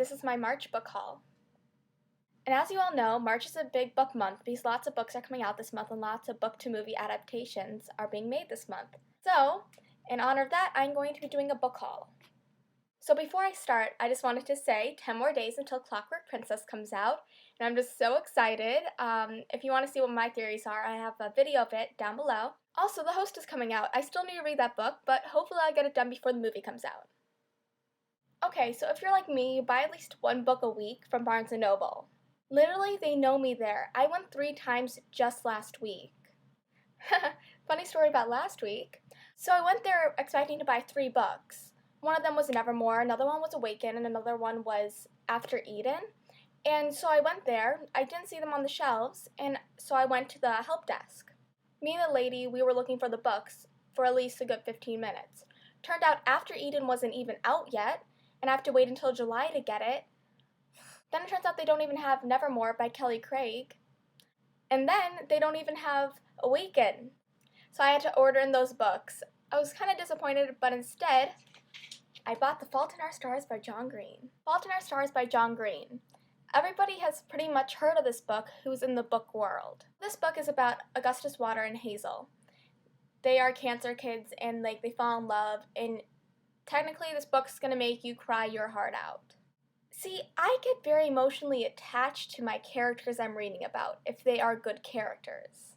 this is my March book haul. And as you all know, March is a big book month because lots of books are coming out this month and lots of book-to-movie adaptations are being made this month. So, in honor of that, I'm going to be doing a book haul. So before I start, I just wanted to say 10 more days until Clockwork Princess comes out, and I'm just so excited. If you want to see what my theories are, I have a video of it down below. Also, The Host is coming out. I still need to read that book, but hopefully I'll get it done before the movie comes out. Okay, so if you're like me, you buy at least one book a week from Barnes & Noble. Literally, they know me there. I went 3 times just last week. Funny story about last week. So I went there expecting to buy 3 books. One of them was Nevermore, another one was Awaken, and another one was After Eden. And so I went there, I didn't see them on the shelves, and so I went to the help desk. Me and the lady, we were looking for the books for at least a good 15 minutes. Turned out After Eden wasn't even out yet, and I have to wait until July to get it. Then it turns out they don't even have Nevermore by creagh. And then they don't even have Awaken. So I had to order in those books. I was kind of disappointed, but instead, I bought The Fault in Our Stars by John Green. Fault in Our Stars by John Green. Everybody has pretty much heard of this book who's in the book world. This book is about Augustus Water and Hazel. They are cancer kids and they fall in love, and technically this book's gonna make you cry your heart out. See, I get very emotionally attached to my characters I'm reading about if they are good characters.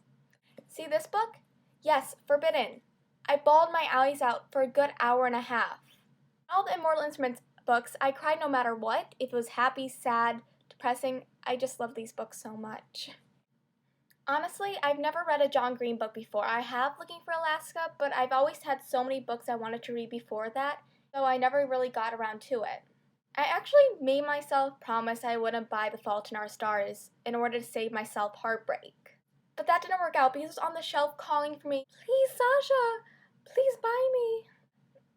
See this book? Yes, Forbidden. I bawled my eyes out for a good hour and a half. All the Immortal Instruments books, I cried no matter what. If it was happy, sad, depressing, I just love these books so much. Honestly, I've never read a John Green book before. I have Looking for Alaska, but I've always had so many books I wanted to read before that, so I never really got around to it. I actually made myself promise I wouldn't buy The Fault in Our Stars in order to save myself heartbreak. But that didn't work out because it was on the shelf calling for me, "Please, Sasha, please buy me."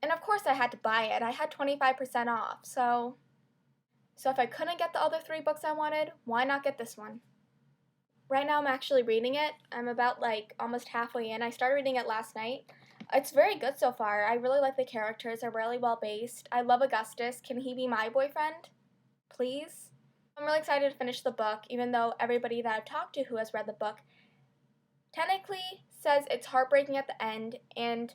And of course I had to buy it. I had 25% off, so if I couldn't get the other 3 books I wanted, why not get this one? Right now I'm actually reading it. I'm about almost halfway in. I started reading it last night. It's very good so far. I really like the characters. They're really well based. I love Augustus. Can he be my boyfriend? Please? I'm really excited to finish the book, even though everybody that I've talked to who has read the book technically says it's heartbreaking at the end, and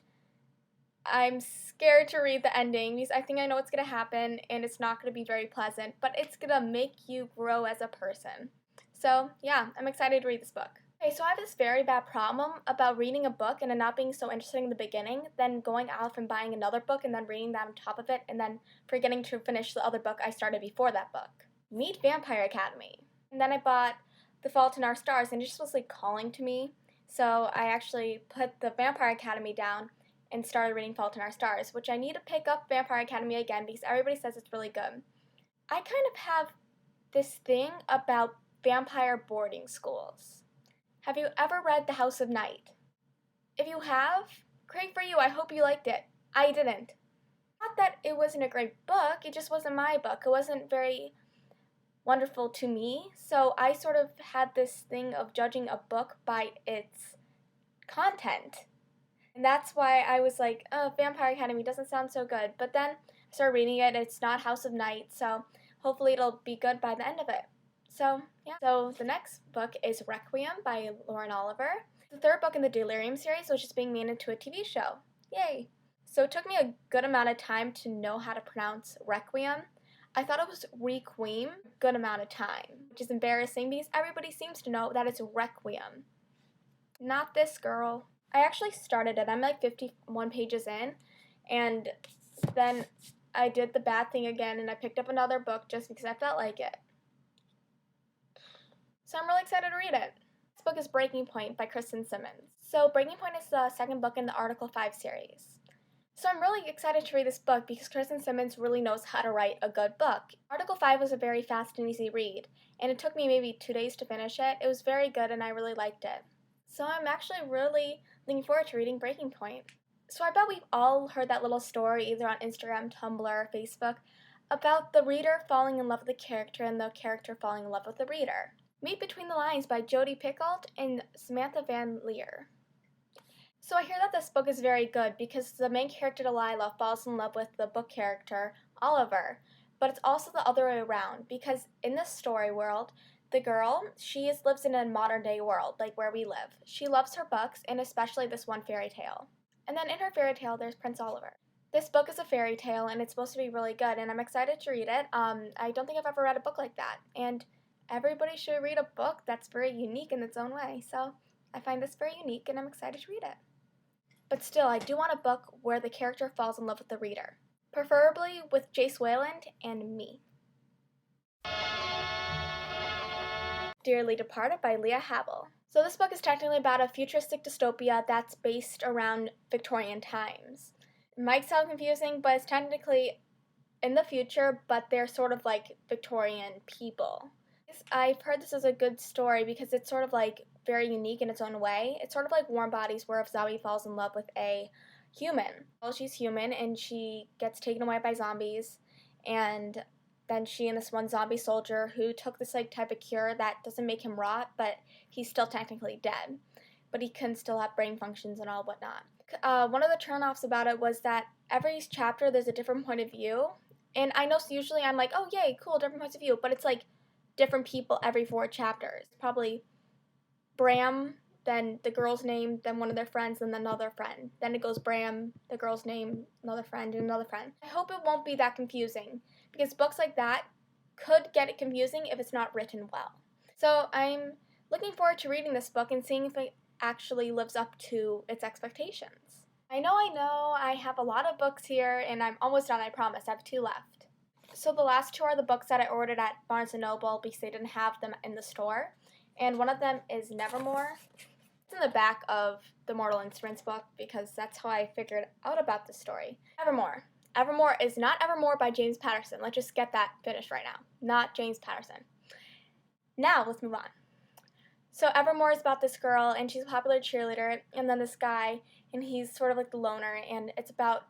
I'm scared to read the ending because I think I know what's going to happen and it's not going to be very pleasant, but it's going to make you grow as a person. So yeah, I'm excited to read this book. Okay, so I have this very bad problem about reading a book and it not being so interesting in the beginning, then going off and buying another book and then reading that on top of it, and then forgetting to finish the other book I started before that book. Meet Vampire Academy. And then I bought The Fault in Our Stars and it just was calling to me. So I actually put the Vampire Academy down and started reading Fault in Our Stars, which I need to pick up Vampire Academy again because everybody says it's really good. I kind of have this thing about vampire boarding schools. Have you ever read The House of Night? If you have, great for you. I hope you liked it. I didn't. Not that it wasn't a great book, it just wasn't my book. It wasn't very wonderful to me, so I sort of had this thing of judging a book by its content. And that's why I was like, oh, Vampire Academy doesn't sound so good. But then I started reading it, it's not House of Night, so hopefully it'll be good by the end of it. So, yeah. So the next book is Requiem by Lauren Oliver. The 3rd book in the Delirium series, which is being made into a TV show. Yay! So it took me a good amount of time to know how to pronounce Requiem. I thought it was Requiem, a good amount of time, which is embarrassing because everybody seems to know that it's Requiem. Not this girl. I actually started it. I'm 51 pages in, and then I did the bad thing again and I picked up another book just because I felt like it. So I'm really excited to read it. This book is Breaking Point by Kristen Simmons. So Breaking Point is the 2nd book in the Article 5 series. So I'm really excited to read this book because Kristen Simmons really knows how to write a good book. Article 5 was a very fast and easy read, and it took me maybe 2 days to finish it. It was very good and I really liked it. So I'm actually really looking forward to reading Breaking Point. So I bet we've all heard that little story either on Instagram, Tumblr, or Facebook about the reader falling in love with the character and the character falling in love with the reader. Meet Between the Lines by Jodi Picoult and Samantha Van Leer. So I hear that this book is very good because the main character Delilah falls in love with the book character Oliver, but it's also the other way around, because in this story world, the girl, lives in a modern day world, like where we live. She loves her books, and especially this one fairy tale. And then in her fairy tale, there's Prince Oliver. This book is a fairy tale, and it's supposed to be really good, and I'm excited to read it. I don't think I've ever read a book like that, and everybody should read a book that's very unique in its own way, so I find this very unique, and I'm excited to read it. But still, I do want a book where the character falls in love with the reader, preferably with Jace Wayland and me. Dearly Departed by Leah Habel. So this book is technically about a futuristic dystopia that's based around Victorian times. It might sound confusing, but it's technically in the future, but they're sort of like Victorian people. I've heard this is a good story because it's sort of like very unique in its own way. It's sort of like Warm Bodies, where if Zoe falls in love with a human. Well, she's human and she gets taken away by zombies, and then she and this one zombie soldier who took this like type of cure that doesn't make him rot, but he's still technically dead. But he can still have brain functions and all whatnot. One of the turnoffs about it was that every chapter there's a different point of view. And I know usually I'm like, oh yay, cool, different points of view, but it's like different people every 4 chapters. Probably Bram, then the girl's name, then one of their friends, then another friend. Then it goes Bram, the girl's name, another friend, and another friend. I hope it won't be that confusing, because books like that could get it confusing if it's not written well. So I'm looking forward to reading this book and seeing if it actually lives up to its expectations. I know, I have a lot of books here, and I'm almost done, I promise. I have 2 left. So the last 2 are the books that I ordered at Barnes & Noble because they didn't have them in the store. And one of them is Nevermore. It's in the back of the Mortal Instruments book because that's how I figured out about this story. Evermore. Evermore is not Evermore by James Patterson. Let's just get that finished right now. Not James Patterson. Now, let's move on. So Evermore is about this girl, and she's a popular cheerleader, and then this guy, and he's sort of like the loner, and it's about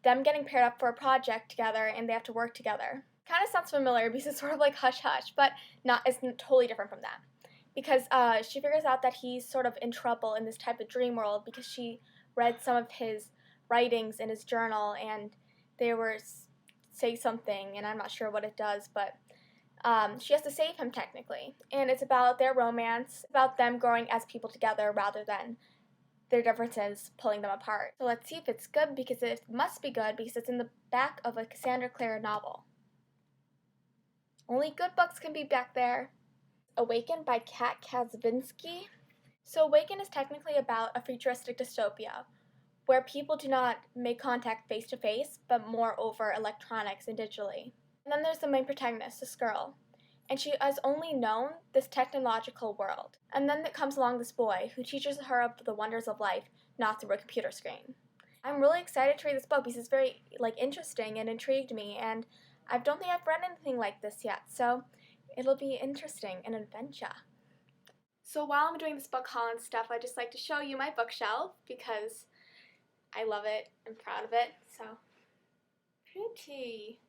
them getting paired up for a project together, and they have to work together. Kind of sounds familiar because it's sort of like Hush Hush, but it's totally different from that. Because she figures out that he's sort of in trouble in this type of dream world because she read some of his writings in his journal, and they were say something, and I'm not sure what it does, but she has to save him technically. And it's about their romance, about them growing as people together rather than their differences pulling them apart. So let's see if it's good, because it must be good because it's in the back of a Cassandra Clare novel. Only good books can be back there. Awaken by Kacvinsky. So Awaken is technically about a futuristic dystopia where people do not make contact face to face, but more over electronics and digitally. And then there's the main protagonist, this girl, and she has only known this technological world. And then comes along this boy who teaches her of the wonders of life, not through a computer screen. I'm really excited to read this book because it's very interesting and intrigued me, and I don't think I've read anything like this yet, so it'll be interesting, an adventure. So while I'm doing this book haul and stuff, I just like to show you my bookshelf because I love it. I'm proud of it. So pretty.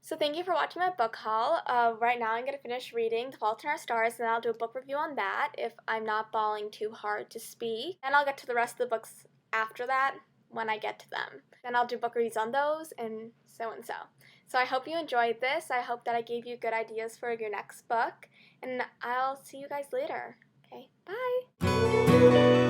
So thank you for watching my book haul. Right now I'm going to finish reading The Fault in Our Stars, and then I'll do a book review on that if I'm not bawling too hard to speak. And I'll get to the rest of the books after that when I get to them. Then I'll do book reviews on those and so and so. So I hope you enjoyed this. I hope that I gave you good ideas for your next book. And I'll see you guys later. Okay, bye!